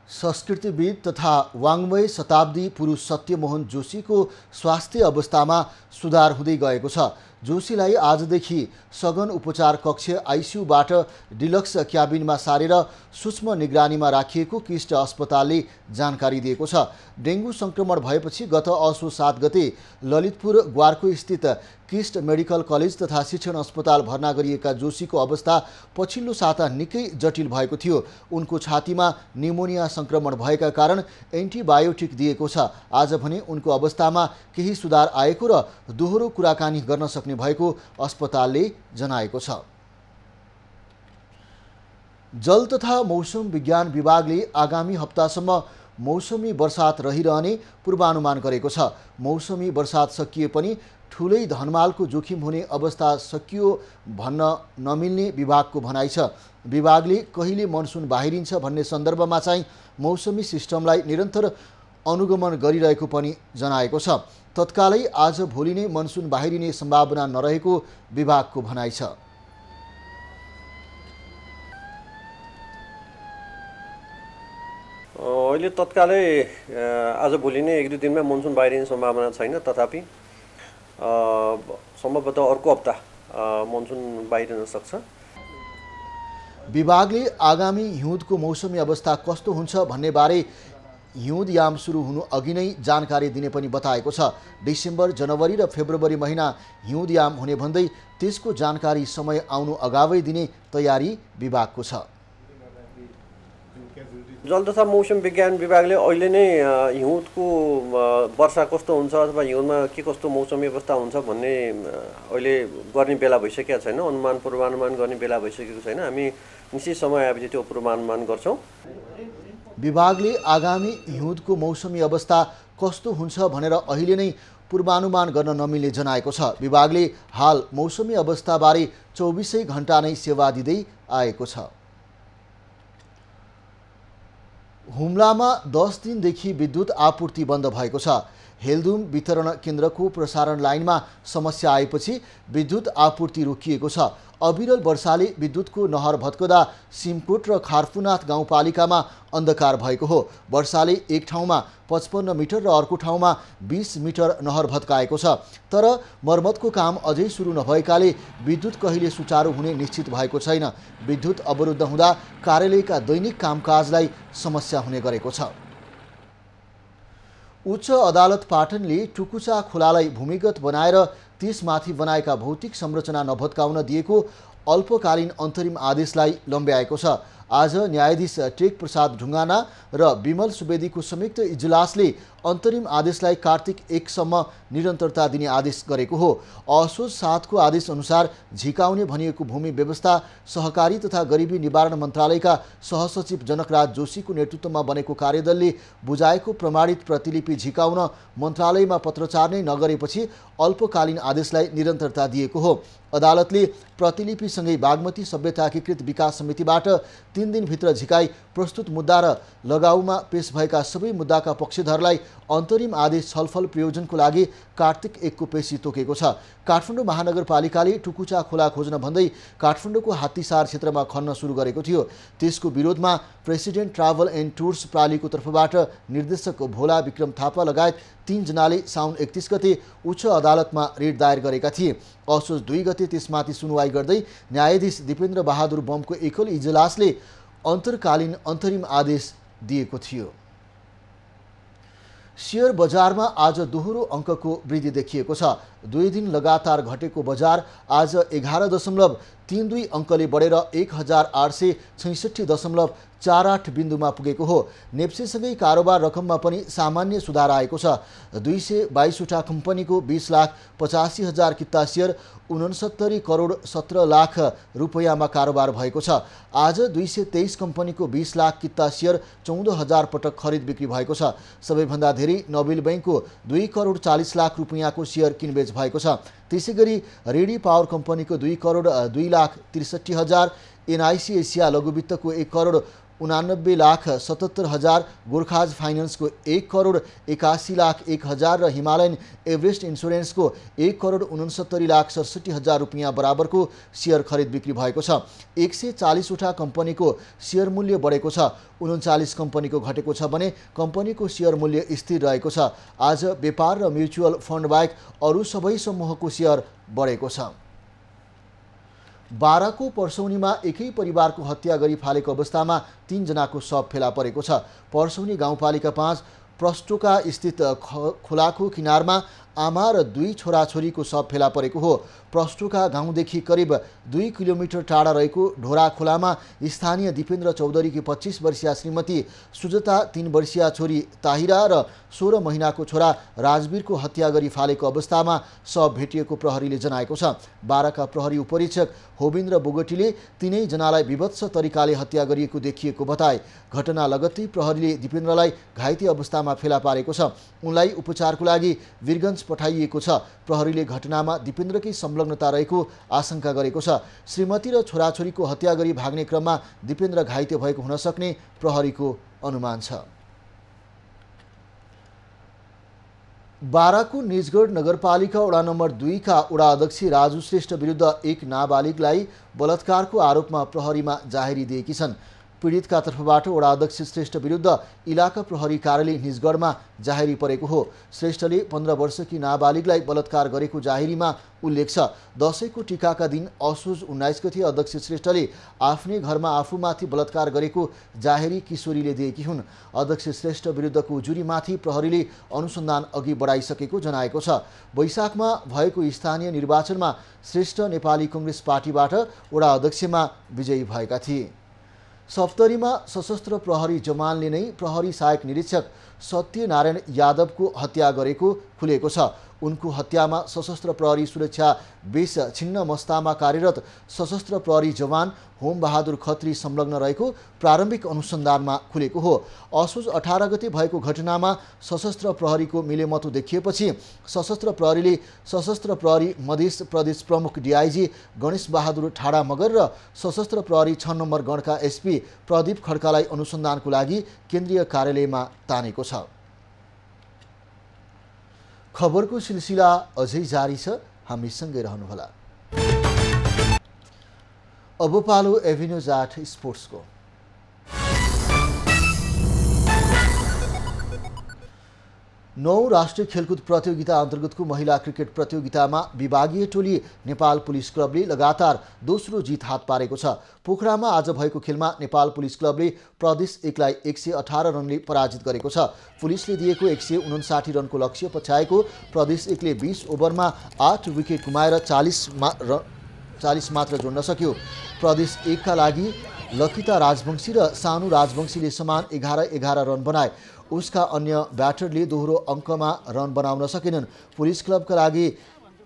संस्कृतिविद तथा वाङ्मय शताब्दी पुरुष सत्यमोहन जोशीको स्वास्थ्य अवस्थामा सुधार हुँदै गएको छ। जोशीलाई आजदेखि सघन उपचार कक्ष आइसियूबाट डिलक्स क्याबिनमा सारेर सूक्ष्म निगरानीमा राखिएको किस्ट अस्पतालले जानकारी दिएको छ। डेङ्गु संक्रमण भएपछि गत असोज 7 गते ललितपुर ग्वारको स्थित किस्ट मेडिकल कलेज तथा शिक्षण अस्पताल भर्ना गरिएका जोशीको अवस्था पछिल्लो साता निकै जटिल भएको थियो। उनको छातीमा निमोनिया संक्रमण भएका कारण एन्टिबायोटिक दिएको छ। आज भने उनको अवस्थामा केही सुधार आएको र दोहोरो कुराकानी गर्न सक्ने भएको अस्पतालले जनाएको छ। जल तथा मौसम विज्ञान विभागले आगामी हप्तासम्म मौसमी वर्षात रहिरहने पूर्वानुमान गरेको छ। मौसमी वर्षात सकिए पनि ठुलै धनमालको जोखिम हुने अवस्था सकियो भन्न नमिल्ने विभागको भनाइ छ। विभागले कहिले मनसुन बाहिरिन्छ भन्ने सन्दर्भमा चाहिँ मौसमी सिस्टमलाई निरन्तर अनुगमन गरिरहेको पनि जनाएको छ। तत्कालै आज भोलि नै मनसुन बाहिरिने सम्भावना नरहेको विभागको भनाइ छ। अहिले तत्कालै आज भोलि नै 1-2 दिनमा मनसुन बाहिरिने सम्भावना छैन। तथापि सम्भवतः अर्को हप्ता मनसुन बाहिरिन सक्छ। विभागले आगामी हिउँदको मौसमी अवस्था कस्तो हुन्छ भन्ने बारे हिउँदयाम सुरु हुनु अघि नै जानकारी दिने पनि बताएको छ। डिसेम्बर, जनवरी र फेब्रुअरी महिना हिउँदयाम हुने भन्दै त्यसको जानकारी समय आउनु अगावै दिने तयारी विभागको छ। जल तथा मौसम विज्ञान विभागले अहिले नै हिउँदको वर्षा कस्तो हुन्छ अथवा हिउँदमा के कस्तो मौसमी अवस्था हुन्छ भन्ने अहिले गर्ने बेला भइसकेको छैन। पूर्वानुमान गर्ने बेला भइसकेको छैन। हामी निश्चित समय आएपछि त्यो पूर्वानुमान गर्छौँ। विभागले आगामी हिउँदको मौसमी अवस्था कस्तो हुन्छ भनेर अहिले नै पूर्वानुमान गर्न नमिल्ने जनाएको छ। विभागले हाल मौसमी अवस्थाबारे 24 घण्टा नै सेवा दिँदै आएको छ। हुम्लामा 10 दिनदेखि विद्युत आपूर्ति बन्द भएको छ। हेल्दुम वितरण केन्द्रको प्रसारण लाइनमा समस्या आएपछि विद्युत आपूर्ति रोकिएको छ। अविरल वर्षाले विद्युतको नहर भत्कदा सिमकोट र खारफुनाथ गाउँपालिकामा अन्धकार भएको हो। वर्षाले एक ठाउँमा 55 मिटर र अर्को ठाउँमा 20 मिटर नहर भत्काएको छ। तर मर्मतको काम अझै सुरु नभएकाले विद्युत कहिले सुचारू हुने निश्चित भएको छैन। विद्युत अवरुद्ध हुँदा कार्यालयका दैनिक कामकाजलाई समस्या हुने गरेको छ। उच्च अदालत पाटनले टुकुचा खोलालाई भूमिगत बनाएर त्यसमाथि बनाएका भौतिक संरचना नभत्काउन दिएको अल्पकालीन अन्तरिम आदेशलाई लम्ब्याएको छ। आज न्यायाधीश टेक प्रसाद ढुङ्गाना र विमल सुवेदीको संयुक्त इजलासले अन्तरिम आदेशलाई कार्तिक 1 सम्म निरन्तरता दिने आदेश गरेको हो। असोज 7 को आदेश अनुसार झिकाउने भनिएको भूमि व्यवस्था सहकारी तथा गरिबी निवारण मन्त्रालयका सहसचिव जनकराज जोशीको नेतृत्वमा बनेको कार्यदलले बुझाएको प्रमाणित प्रतिलिपि झिकाउन मन्त्रालयमा पत्रचार नै नगरेपछि अल्पकालीन आदेशलाई निरन्तरता दिएको हो। अदालतले प्रतिलिपिसँगै बागमती सभ्यता एकीकृत विकास समितिबाट 3 दिनभित्र झिकाई प्रस्तुत मुद्दा र लगाउमा पेश भएका सबै मुद्दाका पक्षधरलाई अन्तरिम आदेश छलफल प्रयोजनको लागि कार्तिक 1 को पेशी तोकेको छ। काठमाडौँ महानगरपालिकाले टुकुचा खोला खोज्न भन्दै काठमाडौँको हात्तीसार क्षेत्रमा खन्न सुरु गरेको थियो। त्यसको विरोधमा प्रेसिडेन्ट ट्राभल एन्ड टुर्स प्रालीको तर्फबाट निर्देशक भोला विक्रम थापा लगायत 3 जनाले साउन 31 गते उच्च अदालतमा रिट दायर गरेका थिए। असोज 2 गते त्यसमाथि सुनवाई गर्दै न्यायाधीश दिपेन्द्र बहादुर बमको एकल इजलासले अन्तर्कालीन अन्तरिम आदेश दिएको थियो। शेयर बजारमा आज दोहोरो अङ्कको वृद्धि देखिएको छ। 2 दिन लगातार घटेको बजार आज 11.32 अङ्कले बढेर 1866.48 बिन्दुमा पुगेको हो। नेप्सेसँगै कारोबार रकममा पनि सामान्य सुधार आएको छ। 222 वटा कम्पनीको 20,85,000 किता सेयर 69 करोड 17 लाख रुपैयाँमा कारोबार भएको छ। आज 223 कम्पनीको 20 लाख किता सेयर 14,000 पटक खरिद बिक्री भएको छ। सबैभन्दा धेरै नोबेल बैंकको 2 करोड 40 लाख रुपैयाँको सेयर किनबेच भएको छ। त्यसैगरी रेडी पावर कम्पनीको 2 करोड 2 लाख 63 हजार, एनआइसी एसिया लघुवित्तको 1 करोड 89 लाख 77 हजार, गोर्खाज फाइनेन्सको 1 करोड 81 लाख 1 हजार र हिमालयन एभरेस्ट इन्स्योरेन्सको 1 करोड 69 लाख 67 हजार रुपैयाँ बराबरको सेयर खरिद बिक्री भएको छ। 140 वटा कम्पनीको सेयर मूल्य बढेको छ। 39 कम्पनीको घटेको छ भने कम्पनीको सेयर मूल्य स्थिर रहेको छ। आज व्यापार र म्युचुअल फन्ड बाहेक अरू सबै समूहको सेयर बढेको छ। बाराको पर्सौनीमा एकै परिवारको हत्या गरी फालेको अवस्थामा 3 जनाको शव फेला परेको छ। पर्सौनी गाउँपालिका 5 प्रस्टोका स्थित खोलाको किनारमा आमा र 2 छोराछोरीको शव फेला परेको हो। प्रस्टोका गाउँदेखि करिब 2 किलोमिटर टाढा रहेको ढोरा खोलामा स्थानीय दिपेन्द्र चौधरीकी 25 वर्षीय श्रीमती सुजता, 3 वर्षीय छोरी ताहिरा र 16 महिनाको छोरा राजवीरको हत्या गरी फालेको अवस्थामा शव भेटिएको प्रहरीले जनाएको छ। बाराका प्रहरी उपरीक्षक होविन्द्र बोगटीले तीनै जनालाई विभत्स तरिकाले हत्या गरिएको देखिएको बताए। घटना लगत्तै प्रहरीले दिपेन्द्रलाई घाइते अवस्थामा फेला पारेको छ। उनलाई उपचारको लागि वीरगञ्ज पठाइएको छ। प्रहरीले घटनामा दिपेन्द्रकै संलग्नता रहेको आशंका गरेको छ। श्रीमती र छोराछोरीको हत्या गरी भाग्ने क्रममा दिपेन्द्र घाइते भएको हुन सक्ने प्रहरीको अनुमान छ। बाराको निजगढ नगरपालिका वडा नम्बर 2 का वडा अध्यक्ष राजु श्रेष्ठ विरुद्ध एक नाबालिगलाई बलात्कारको आरोपमा प्रहरीमा जाहेरी दिएकी छन्। पीडितका तर्फबाट वडा अध्यक्ष श्रेष्ठ विरुद्ध इलाका प्रहरी कार्यालय निजगढमा जाहेरी परेको हो। श्रेष्ठले 15 वर्षकी नाबालिगलाई बलात्कार गरेको जाहेरीमा उल्लेख छ। दशैंको टीकाका दिन असोज 19 गते अध्यक्ष श्रेष्ठले आफ्नै घरमा आफूमाथि बलात्कार गरेको जाहेरी किशोरीले दिएकी हुन्। अध्यक्ष श्रेष्ठ विरुद्धको उजुरीमाथि प्रहरीले अनुसन्धान अघि बढाइसकेको जनाएको छ। वैशाखमा भएको स्थानीय निर्वाचनमा श्रेष्ठ नेपाली कांग्रेस पार्टीबाट वडा अध्यक्षमा विजयी भएका थिए। सप्तरीमा सशस्त्र प्रहरी जवानले नै प्रहरी सहायक निरीक्षक सत्यनारायण यादवको हत्या गरेको खुलेको छ। उनको हत्यामा सशस्त्र प्रहरी सुरक्षा बेस छिन्नमस्तामा कार्यरत सशस्त्र प्रहरी जवान होम बहादुर खत्री संलग्न रहेको प्रारम्भिक अनुसन्धानमा खुलेको हो। असोज 18 गते भएको घटनामा सशस्त्र प्रहरीको मिलेमतो देखिएपछि सशस्त्र प्रहरीले सशस्त्र प्रहरी मधेस प्रदेश प्रमुख डीआईजी गणेश बहादुर ठाडा मगर र सशस्त्र प्रहरी 6 नम्बर गणका एसपी प्रदीप खड्कालाई अनुसन्धानको लागि केन्द्रीय कार्यालयमा तानेको छ। खबरको सिलसिला अझै जारी छ, हामी सँगै रहनुहोला। अब पालो एभिन्यूज 8 स्पोर्ट्सको। नौ राष्ट्रिय खेलकुद प्रतियोगिता अन्तर्गतको महिला क्रिकेट प्रतियोगितामा विभागीय टोली नेपाल पुलिस क्लबले लगातार दोस्रो जित हात पारेको छ। पोखरामा आज भएको खेलमा नेपाल पुलिस क्लबले प्रदेश 1 लाई 118 रनले पराजित गरेको छ। पुलिसले दिएको 159 रनको लक्ष्य पछ्याएको प्रदेश 1 ले 20 ओभरमा 8 विकेट गुमाएर 40 मात्र जोड्न सक्यो। प्रदेश 1 का लागि लकिता राजवंशी र सानु राजवंशीले समान 11-11 रन बनाए। उसका अन्य ब्याटरले दोहोरो अङ्कमा रन बनाउन सकेनन्। पुलिस क्लबका लागि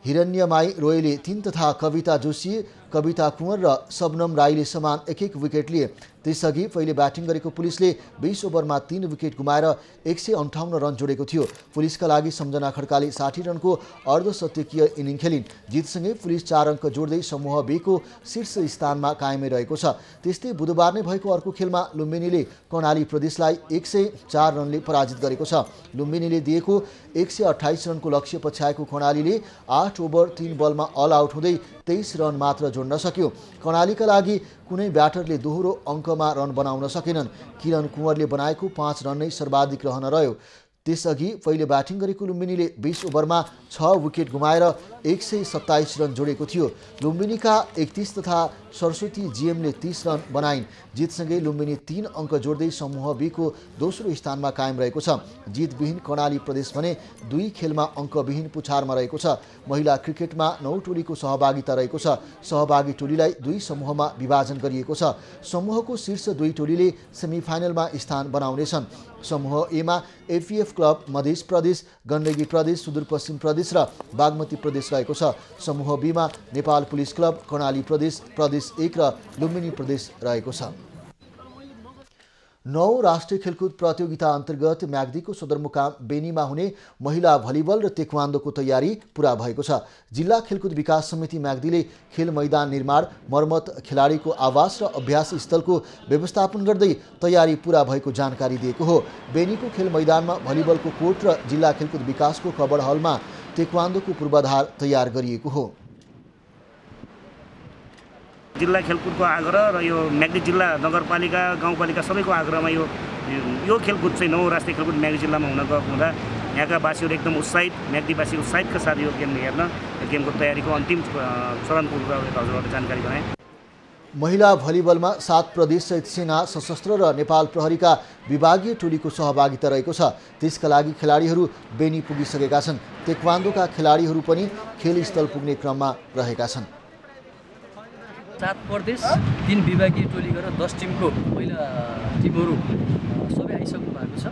हिरण्यमाई रोयले 3 तथा कविता जोशी, कविता कुँवर र शबनम राईले समान 1-1 विकेट लिए। त्यसअघि पहिले ब्याटिङ गरेको पुलिसले 20 ओभरमा 3 विकेट गुमाएर 158 रन जोडेको थियो। पुलिसका लागि सम्झना खड्काले 60 रनको अर्धशतकीय इनिङ खेलिन्। जितसँगै पुलिस 4 अङ्क जोड्दै समूह बी को शीर्ष स्थानमा कायमै रहेको छ। त्यस्तै बुधबार नै भएको अर्को खेलमा लुम्बिनीले कर्णाली प्रदेशलाई 104 रनले पराजित गरेको छ। लुम्बिनीले दिएको 128 रनको लक्ष्य पछ्याएको कर्णालीले 8 ओभर 3 बलमा अल आउट हुँदै 23 रन मात्र जोड्न सक्यो। कर्णालीका लागि कुनै ब्याटरले दोहोरो अङ्कमा रन बनाउन सकेनन्। किरण कुँवरले बनाएको 5 रन नै सर्वाधिक रहन रह्यो। त्यसअघि पहिले ब्याटिङ गरेको लुम्बिनीले 20 ओभरमा 6 विकेट गुमाएर 127 रन जोडेको थियो। लुम्बिनीका 31 तथा सरस्वती जीएमले 30 रन बनाइन्। जितसँगै लुम्बिनी 3 अङ्क जोड्दै समूह बी को दोस्रो स्थानमा कायम रहेको छ। जितविहीन कर्णाली प्रदेश भने 2 खेलमा अङ्कविहीन पुछारमा रहेको छ। महिला क्रिकेटमा 9 टोलीको सहभागिता रहेको छ। सहभागी टोलीलाई 2 समूहमा विभाजन गरिएको छ। समूहको शीर्ष 2 टोलीले सेमिफाइनलमा स्थान बनाउनेछन्। समूह ए मा एफिएफ क्लब मध्य प्रदेश, गण्डकी प्रदेश, सुदूरपश्चिम प्रदेश र बागमती प्रदेश रहेको छ। समूह बी मा नेपाल पुलिस क्लब, कर्णाली प्रदेश, प्रदेश 1 र लुम्बिनी प्रदेश रहेको छ। 9 राष्ट्रिय खेलकुद प्रतियोगिता अन्तर्गत म्याग्दीको सदरमुकाम बेनीमा हुने महिला भलिबल र तेक्वान्दोको तयारी पुरा भएको छ। जिल्ला खेलकुद विकास समिति म्याग्दीले खेल मैदान निर्माण, मर्मत, खेलाडीको आवास र अभ्यास स्थलको व्यवस्थापन गर्दै तयारी पुरा भएको जानकारी दिएको हो। बेनीको खेल मैदानमा भलिबलको कोर्ट र जिल्ला खेलकुद विकासको कबड हलमा तेक्वान्दोको पूर्वाधार तयार गरिएको हो। जिल्ला खेलकुदको आग्रह र यो म्याग्दी जिल्ला नगरपालिका गाउँपालिका सबैको आग्रहमा यो खेलकुद चाहिँ 9 राष्ट्रिय खेलकुद म्याग्दी जिल्लामा हुँदा यहाँका वासीहरू एकदम उत्साहित, म्याग्दीवासी उत्साहितका साथ यो गेम हेर्न, गेमको तयारीको अन्तिम चरणको हजुरबाट जानकारी गराएँ। महिला भलिबलमा 7 प्रदेशसहित सेना, सशस्त्र र नेपाल प्रहरीका विभागीय टोलीको सहभागिता रहेको छ। त्यसका लागि खेलाडीहरू बेनी पुगिसकेका छन्। तेक्वान्दोका खेलाडीहरू पनि खेलस्थल पुग्ने क्रममा रहेका छन्। 7 प्रदेश 3 विभागीय टोली गरेर 10 टिमको पहिला टिमहरू सबै आइसक्नु भएको छ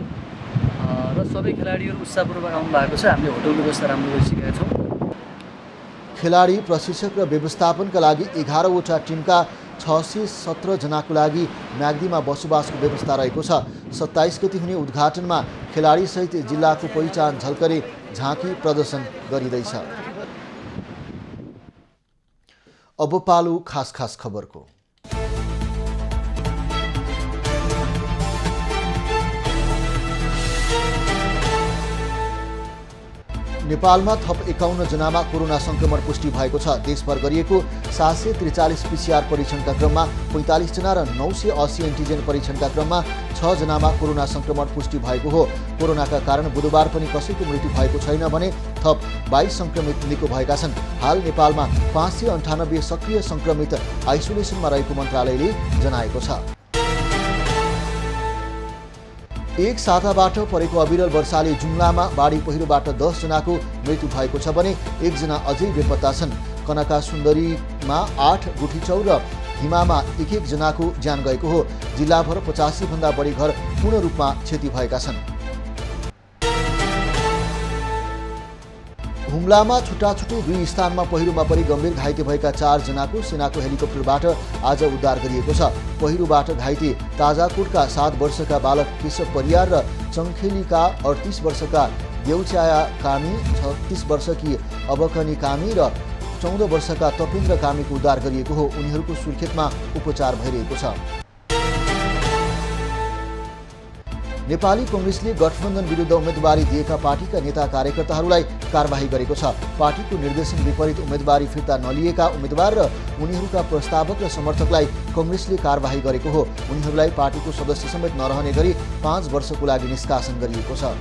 र सबै खेलाडीहरू उत्साहपूर्वक आउनु भएको छ। हामीले होटलको व्यवस्था राम्रो गरिसकेका छौँ। खेलाडी, प्रशिक्षक र व्यवस्थापनका लागि 11 वटा टिमका 617 जनाको लागि म्याग्दीमा बसोबासको व्यवस्था रहेको छ। 27 गति हुने उद्घाटनमा खेलाडीसहित जिल्लाको पहिचान झल्कने झाँकी प्रदर्शन गरिँदैछ। अब पालो खास खबरको। नेपालमा थप 51 जनामा कोरोना संक्रमण पुष्टि भएको छ। देशभर गरिएको 743 पीसीआर परीक्षणका क्रममा 45 जना र 980 एन्टिजेन परीक्षणका क्रममा 6 जनामा कोरोना संक्रमण पुष्टि भएको हो। कोरोनाका कारण बुधबार पनि कसैको मृत्यु भएको छैन भने थप 22 संक्रमित निको भएका छन्। हाल नेपालमा 598 सक्रिय संक्रमित आइसोलेसनमा रहेको मन्त्रालयले जनाएको छ। एक साताबाट परेको अविरल वर्षाले जुम्लामा बाढी पहिरोबाट 10 जनाको मृत्यु भएको छ भने 1 जना अझै बेपत्ता छन्। कनका सुन्दरीमा 8, गुठीचौर र हिमामा 1-1 जनाको ज्यान गएको हो। जिल्लाभर 85 भन्दा बढी घर पूर्ण रूपमा क्षति भएका छन्। हुम्लामा छुट्टाछुट्टै 2 स्थानमा पहिरोमा परि गम्भीर घाइते भएका 4 जनाको सेनाको हेलिकप्टरबाट आज उद्धार गरिएको छ। पहिरोबाट घाइते ताजाकोटका 7 वर्षका बालक केशव परियार र चङ्खेलीका 38 वर्षका देउच्याया कामी, 36 वर्षकी अबकनी कामी र 14 वर्षका तपेन्द्र कामीको उद्धार गरिएको हो। उनीहरूको सुर्खेतमा उपचार भइरहेको छ। नेपाली कङ्ग्रेसले गठबन्धन विरुद्ध उम्मेदवारी दिएका पार्टीका नेता कार्यकर्ताहरूलाई कारबाही गरेको छ। पार्टीको निर्देशन विपरीत उम्मेदवारी फिर्ता नलिएका उम्मेदवार र उनीहरूका प्रस्तावक र समर्थकलाई कङ्ग्रेसले कारबाही गरेको हो। उनीहरूलाई पार्टीको सदस्य समेत नरहने गरी 5 वर्षको लागि निष्कासन गरिएको छ।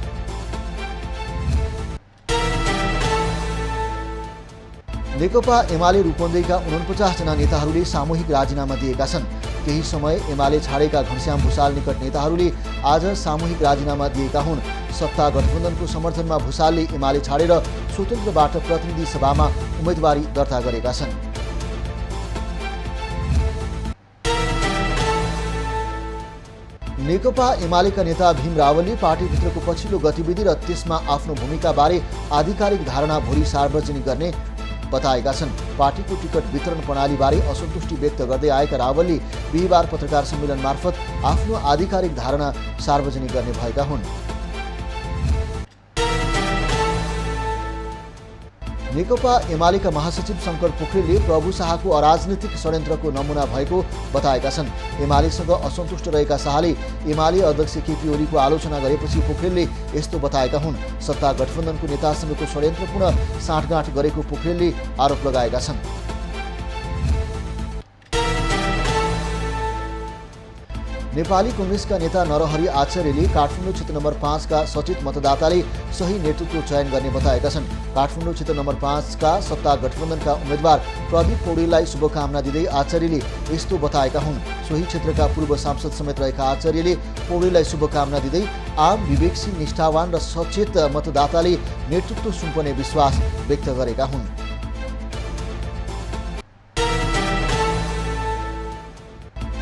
नेकपा एमाले रूपन्देहीका 49 जना नेताहरूले सामूहिक राजीनामा दिएका छन्। केही समय एमाले छाडेका घनश्याम भुसाल निकट नेताहरूले आज सामूहिक राजीनामा दिएका हुन्। सत्ता गठबन्धनको समर्थनमा भुसालले एमाले छाडेर स्वतन्त्रबाट प्रतिनिधि सभामा उम्मेदवारी दर्ता गरेका छन्। नेकपा एमालेका नेता भीम रावलले पार्टीभित्रको पछिल्लो गतिविधि र त्यसमा आफ्नो भूमिकाबारे आधिकारिक धारणा भोलि सार्वजनिक गर्ने बताएका छन्। पार्टीको टिकट वितरण प्रणालीबारे असन्तुष्टि व्यक्त गर्दै आएका रावलले बिहिबार पत्रकार सम्मेलन मार्फत आफ्नो आधिकारिक धारणा सार्वजनिक गर्ने भएका हुन्। नेकपा एमालेका महासचिव शङ्कर पोखरेलले प्रभु शाहको अराजनीतिक षड्यन्त्रको नमुना भएको बताएका छन्। एमालेसँग असन्तुष्ट रहेका शाहले एमाले अध्यक्ष केपी ओलीको आलोचना गरेपछि पोखरेलले यस्तो बताएका हुन्। सत्ता गठबन्धनको नेतासँगको षड्यन्त्रपूर्ण साँठगाँठ गरेको पोखरेलले आरोप लगाएका छन्। नेपाली कङ्ग्रेसका नेता नरहरि आचार्यले काठमाडौँ क्षेत्र नम्बर 5 का सचेत मतदाताले सही नेतृत्व चयन गर्ने बताएका छन्। काठमाडौँ क्षेत्र नम्बर 5 का सत्ता गठबन्धनका उम्मेद्वार प्रदीप पौडेललाई शुभकामना दिँदै आचार्यले यस्तो बताएका हुन्। सोही क्षेत्रका पूर्व सांसद समेत रहेका आचार्यले पौडेललाई शुभकामना दिँदै आम विवेकशील निष्ठावान र सचेत मतदाताले नेतृत्व सुम्पने विश्वास व्यक्त गरेका हुन्।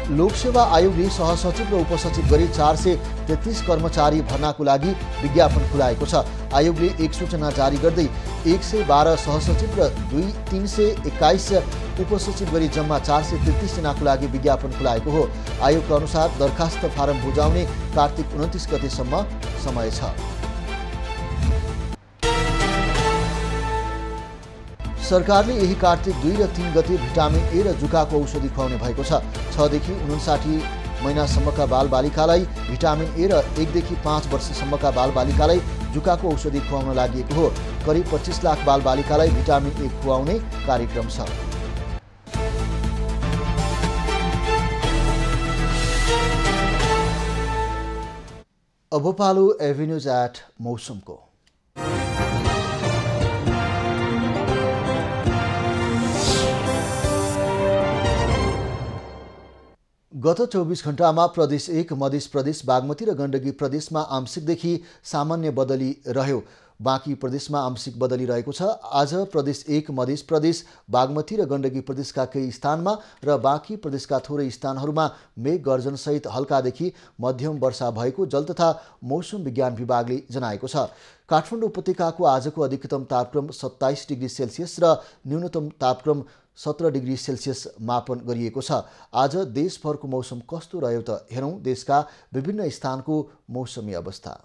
लोकसेवा आयोगले सहसचिव र उपसचिव गरी 433 कर्मचारी भर्नाको लागि विज्ञापन खुलाएको छ। आयोगले एक सूचना जारी गर्दै 112 सहसचिव र 321 उपसचिव गरी जम्मा 433 जनाको लागि विज्ञापन खुलाएको हो। आयोगका अनुसार दरखास्त फारम बुझाउने कार्तिक 29 गतेसम्म समय छ। सरकारले यही कार्तिक 2 र 3 गते भिटामिन ए र जुकाको औषधि खुवाउने भएको छ। 6 देखि 59 महिनासम्मका बालबालिकालाई भिटामिन ए र 1 देखि 5 वर्षसम्मका बालबालिकालाई जुकाको औषधि खुवाउन लागि हो। करिब 25 लाख बालबालिकालाई भिटामिन ए खुवाउने कार्यक्रम छ। अब पालो एभिन्यूज एट मौसमको। गत 24 घण्टामा प्रदेश 1 मध्य प्रदेश बागमती र गण्डकी प्रदेशमा आंशिकदेखि सामान्य बदली रह्यो। बाँकी प्रदेशमा आंशिक बदली रहेको छ। आज प्रदेश 1 मध्य प्रदेश बागमती र गण्डकी प्रदेशका केही स्थानमा र बाँकी प्रदेशका थोरै स्थानहरूमा मेघ गर्जनसहित हल्कादेखि मध्यम वर्षा भएको जल तथा मौसम विज्ञान विभागले जनाएको छ। काठमाडौँ उपत्यकाको आजको अधिकतम तापक्रम 27 डिग्री सेल्सियस र न्यूनतम तापक्रम 17 डिग्री सेल्सियस मापन गरिएको छ। आज देशभरको मौसम कस्तो रह्यो त हेरौँ देशका विभिन्न स्थानको मौसमी अवस्था।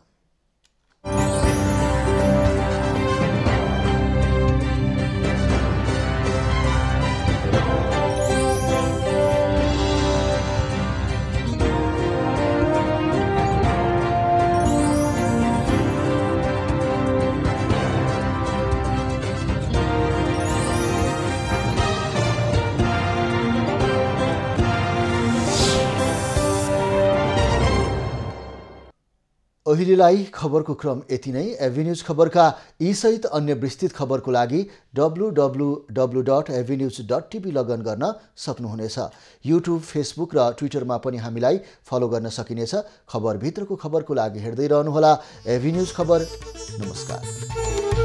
अहिलेलाई खबरको क्रम यति नै। एभिन्यूज खबरका यी सहित अन्य विस्तृत खबरको लागि www.avenews.tv लगइन गर्न सक्नुहुनेछ। युट्युब, फेसबुक र ट्विटरमा पनि हामीलाई फलो गर्न सकिनेछ। खबरभित्रको खबरको लागि हेर्दै रहनुहोला एभिन्यूज खबर। नमस्कार।